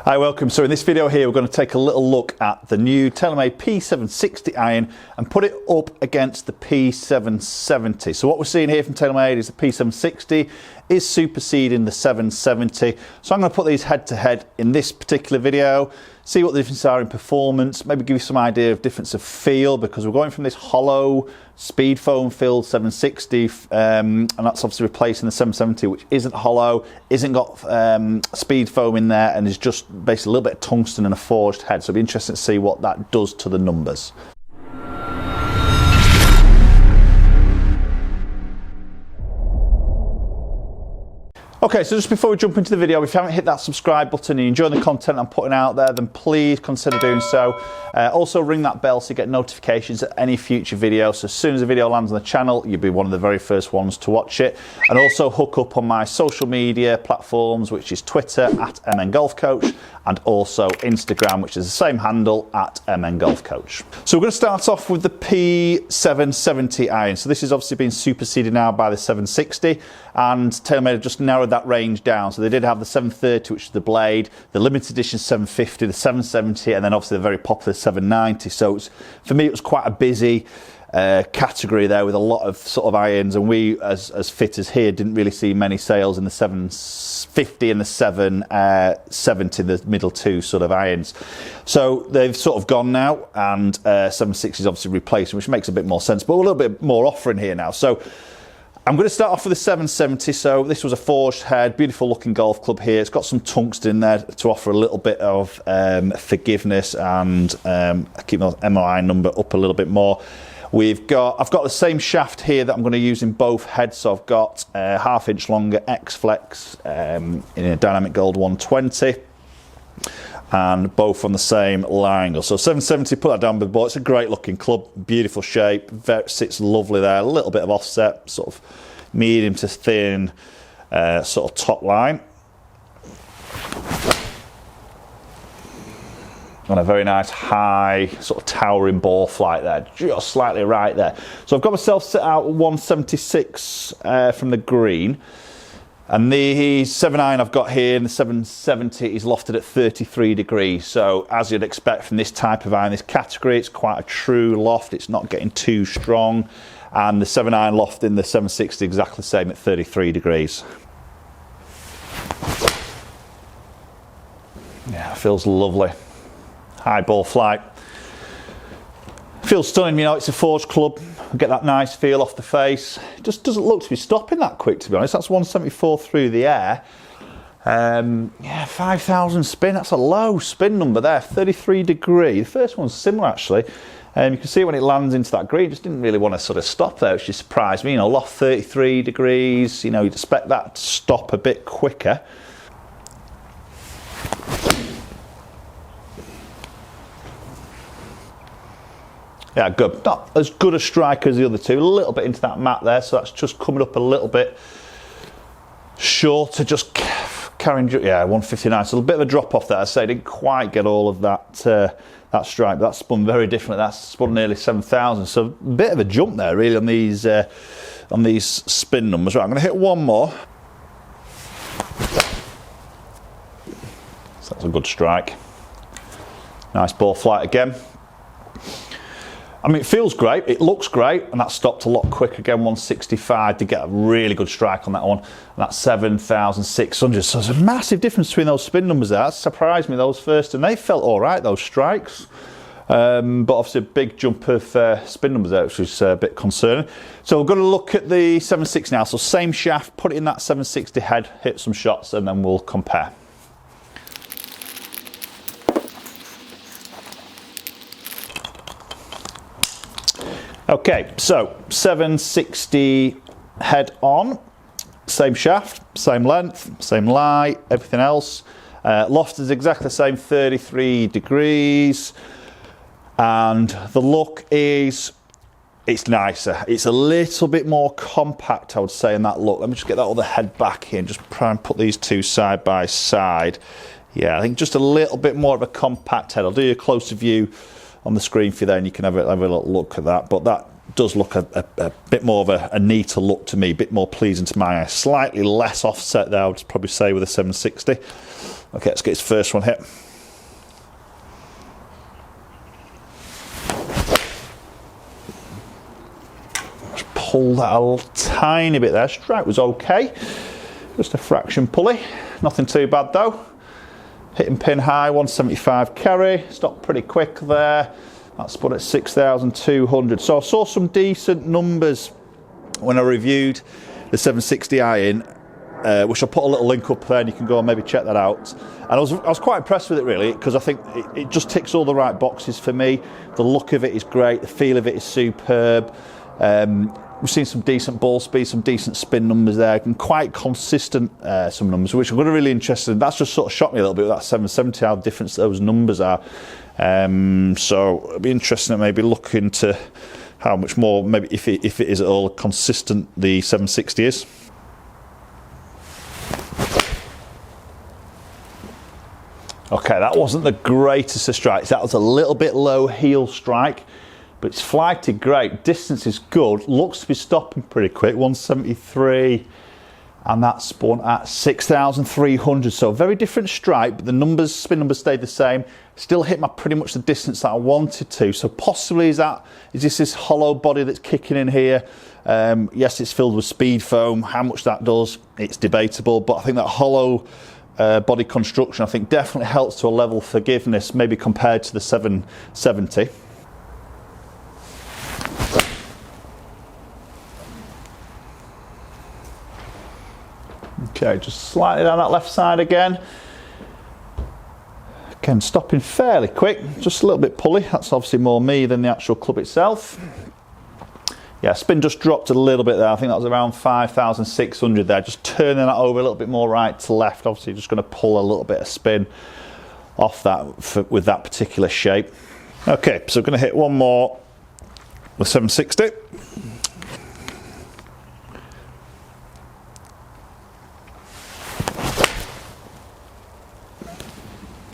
Hi, welcome. So in this video here, we're going to take a little look at the new TaylorMade P760 Iron and put it up against the P770. So what we're seeing here from TaylorMade is the P760 is superseding the 770. So I'm going to put these head to head in this particular video, see what the differences are in performance, maybe give you some idea of difference of feel, because we're going from this hollow speed foam filled 760 and that's obviously replacing the 770, which isn't hollow, isn't got speed foam in there, and is just basically a little bit of tungsten and a forged head. So it'll be interesting to see what that does to the numbers. Okay, so just before we jump into the video, if you haven't hit that subscribe button and you're enjoying the content I'm putting out there, then please consider doing so. Also ring that bell so you get notifications at any future video. So as soon as a video lands on the channel, you'll be one of the very first ones to watch it. And also hook up on my social media platforms, which is Twitter @MNGolfCoach, and also Instagram, which is the same handle @MNGolfCoach. So we're going to start off with the P770 Iron. So this has obviously been superseded now by the 760, and TaylorMade have just narrowed that range down. So they did have the 730, which is the blade, the limited edition 750, the 770, and then obviously the very popular 790. So for me, it was quite a busy category there with a lot of sort of irons, and we as fitters here didn't really see many sales in the 750 and the 770, the middle two sort of irons. So they've sort of gone now, and 760 is obviously replacing, which makes a bit more sense, but a little bit more offering here now. So I'm going to start off with the 770. So this was a forged head, beautiful looking golf club here. It's got some tungsten in there to offer a little bit of forgiveness and keep the MOI number up a little bit more. I've got the same shaft here that I'm going to use in both heads. So I've got a ½ inch longer X-Flex in a dynamic gold 120. And both on the same line angle. So 770, put that down with the ball. It's a great looking club, beautiful shape, sits lovely there, a little bit of offset, sort of medium to thin sort of top line. And a very nice high sort of towering ball flight there, just slightly right there. So I've got myself set out 176 from the green. And the 7 iron I've got here in the 770 is lofted at 33 degrees. So as you'd expect from this type of iron, this category, it's quite a true loft. It's not getting too strong. And the 7 iron loft in the 760 exactly the same at 33 degrees. Yeah, it feels lovely. High ball flight. Feels stunning, you know, it's a forged club. Get that nice feel off the face. It just doesn't look to be stopping that quick, to be honest. That's 174 through the air. Yeah, 5,000 spin. That's a low spin number there, 33 degree. The first one's similar, actually. You can see when it lands into that green, just didn't really want to sort of stop there, which just surprised me. You know, loft 33 degrees. You know, you'd expect that to stop a bit quicker. Yeah, good. Not as good a strike as the other two. A little bit into that mat there, so that's just coming up a little bit short to just carrying. Yeah, 159. So a bit of a drop off there. I say, didn't quite get all of that that strike, but that spun very differently. That's spun nearly 7,000. So a bit of a jump there, really, on these spin numbers. Right, I'm going to hit one more. So that's a good strike. Nice ball flight again. I mean, it feels great, it looks great, and that stopped a lot quicker again, 165 to get a really good strike on that one, and that's 7,600. So there's a massive difference between those spin numbers there. That surprised me, those first, and they felt all right, those strikes. But obviously a big jump of spin numbers there, which is a bit concerning. So we're going to look at the 760 now. So same shaft, put it in that 760 head, hit some shots, and then we'll compare. Okay, so 760 head on, same shaft, same length, same lie, everything else. Loft is exactly the same, 33 degrees. And the look is, it's nicer. It's a little bit more compact, I would say, in that look. Let me just get that other head back here and just try and put these two side by side. Yeah, I think just a little bit more of a compact head. I'll do a closer view on the screen for you there, and you can have a little look at that. But that does look a bit more of a neater look to me, a bit more pleasing to my eye. Slightly less offset there, I would probably say, with a 760. Okay, let's get his first one hit. Just pull that a tiny bit there. Strike was okay. Just a fraction pulley. Nothing too bad though. Hitting pin high, 175 carry. Stopped pretty quick there. That's spun at 6,200. So I saw some decent numbers when I reviewed the 760 Iron, which I'll put a little link up there and you can go and maybe check that out. And I was quite impressed with it really, because I think it just ticks all the right boxes for me. The look of it is great, the feel of it is superb. We've seen some decent ball speed, some decent spin numbers there, and quite consistent some numbers, which I'm going to really interested in. That's just sort of shocked me a little bit with that 770, how different those numbers are. So it'll be interesting to maybe look into how much more, maybe if it is at all consistent, the 760 is. Okay, that wasn't the greatest of strikes. That was a little bit low heel strike, but it's flighted great. Distance is good. Looks to be stopping pretty quick. 173, and that spun at 6,300. So a very different strike, but the numbers, spin numbers stayed the same. Still hit my pretty much the distance that I wanted to. So possibly is this hollow body that's kicking in here? Yes, it's filled with speed foam. How much that does, it's debatable. But I think that hollow body construction, I think, definitely helps to a level of forgiveness, maybe compared to the 770. Okay, just slightly down that left side again. Again, stopping fairly quick, just a little bit pulley. That's obviously more me than the actual club itself. Yeah, spin just dropped a little bit there. I think that was around 5,600 there. Just turning that over a little bit more right to left. Obviously, just going to pull a little bit of spin off that with that particular shape. Okay, so we're going to hit one more with 760.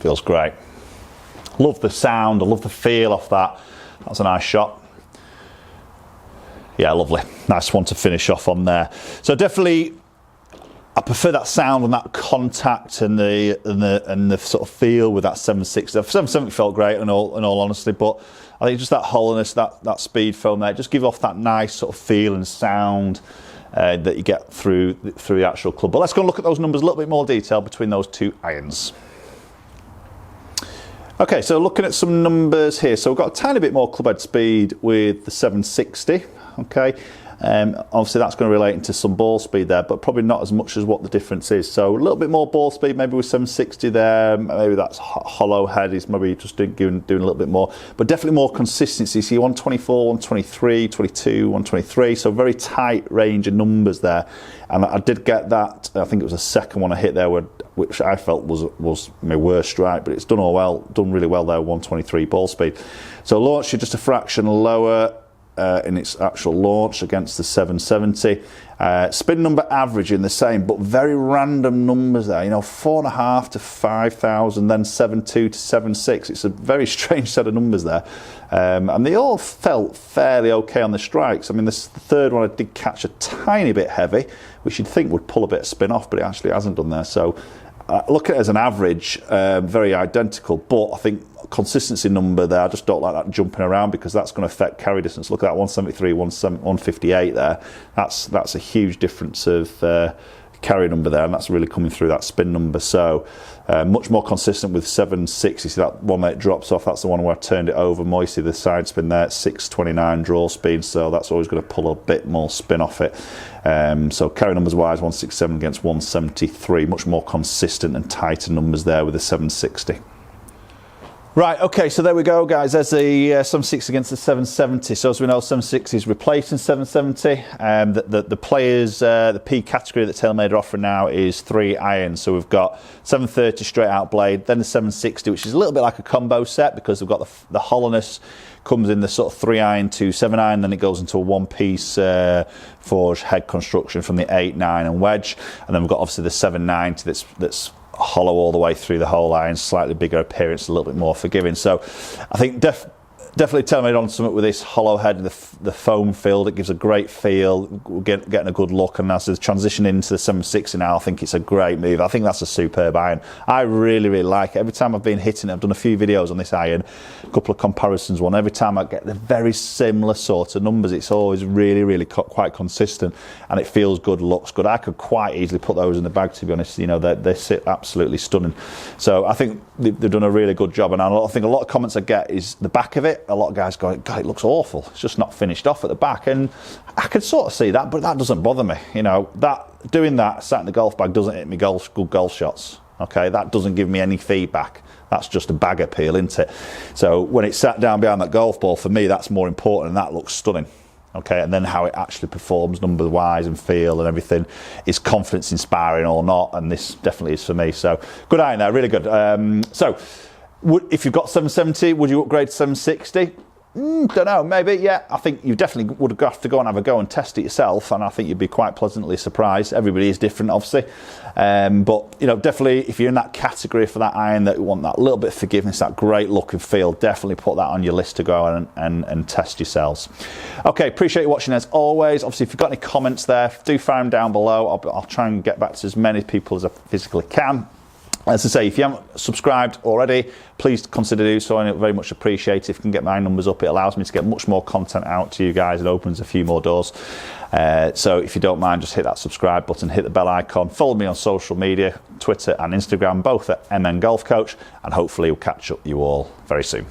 Feels great. Love the sound, I love the feel off that. That's a nice shot. Yeah, lovely. Nice one to finish off on there. So definitely, I prefer that sound and that contact and the sort of feel with that 760. The 770 felt great in all honesty, but I think just that hollowness, that speed foam there, just give off that nice sort of feel and sound that you get through the actual club. But let's go and look at those numbers a little bit more detail between those two irons. Okay, so looking at some numbers here. So we've got a tiny bit more club head speed with the 760. Okay, obviously that's going to relate into some ball speed there, but probably not as much as what the difference is. So a little bit more ball speed maybe with 760 there. Maybe that's hollow head is maybe just doing a little bit more, but definitely more consistency. See 124, 123, 22, 123. So very tight range of numbers there. And I did get that. I think it was the second one I hit there, which I felt was my worst strike, but it's done really well there. 123 ball speed. So launch you're just a fraction lower in its actual launch against the 770. Spin number averaging the same, but very random numbers there. You know, 4.5 to 5,000, then 7.2 to 7.6. It's a very strange set of numbers there, and they all felt fairly okay on the strikes. I mean, this third one I did catch a tiny bit heavy, which you'd think would pull a bit of spin off, but it actually hasn't done there. So look at it as an average, very identical, but I think consistency number there, I just don't like that jumping around because that's going to affect carry distance. Look at that 173, 158 there. That's a huge difference of carry number there, and that's really coming through that spin number. So much more consistent with 760. See that one that it drops off, that's the one where I turned it over more. You see the side spin there at 629 draw speed, so that's always going to pull a bit more spin off it. So carry numbers wise, 167 against 173, much more consistent and tighter numbers there with the 760. Right, okay, so there we go, guys. There's the 760 against the 770. So as we know, 760 is replacing 770. The players, the P category that TaylorMade are offering now is 3 irons. So we've got 730 straight out blade, then the 760, which is a little bit like a combo set because we've got the hollowness comes in the sort of 3 iron to 7 iron, then it goes into a one-piece forged head construction from the 8, 9 and wedge. And then we've got obviously the 790 that's hollow all the way through the whole iron, slightly bigger appearance, a little bit more forgiving. So I think Definitely TaylorMade on something with this hollow head, the foam filled. It gives a great feel, getting a good look. And as the transition into the 760 now, I think it's a great move. I think that's a superb iron. I really, really like it. Every time I've been hitting it, I've done a few videos on this iron, a couple of comparisons. Every time I get the very similar sort of numbers, it's always really, really quite consistent, and it feels good, looks good. I could quite easily put those in the bag, to be honest. You know, they sit absolutely stunning. So I think they've done a really good job. And I think a lot of comments I get is the back of it. A lot of guys go, God, it looks awful. It's just not finished off at the back. And I can sort of see that, but that doesn't bother me. You know, doing that sat in the golf bag doesn't hit me good golf shots. Okay, that doesn't give me any feedback. That's just a bag appeal, isn't it? So when it's sat down behind that golf ball, for me, that's more important, and that looks stunning. Okay, and then how it actually performs number wise and feel and everything is confidence inspiring or not, and this definitely is for me. So good iron there, really good. If you've got 770, would you upgrade to 760? Don't know, maybe, yeah. I think you definitely would have to go and have a go and test it yourself, and I think you'd be quite pleasantly surprised. Everybody is different, obviously. But, you know, definitely if you're in that category for that iron that you want that little bit of forgiveness, that great look and feel, definitely put that on your list to go and test yourselves. Okay, appreciate you watching as always. Obviously, if you've got any comments there, do fire them down below. I'll try and get back to as many people as I physically can. As I say, if you haven't subscribed already, please consider doing so, and it very much appreciate it. If you can get my numbers up, it allows me to get much more content out to you guys and opens a few more doors. So if you don't mind, just hit that subscribe button, hit the bell icon, follow me on social media, Twitter and Instagram, both at MN Golf Coach, and hopefully we'll catch up with you all very soon.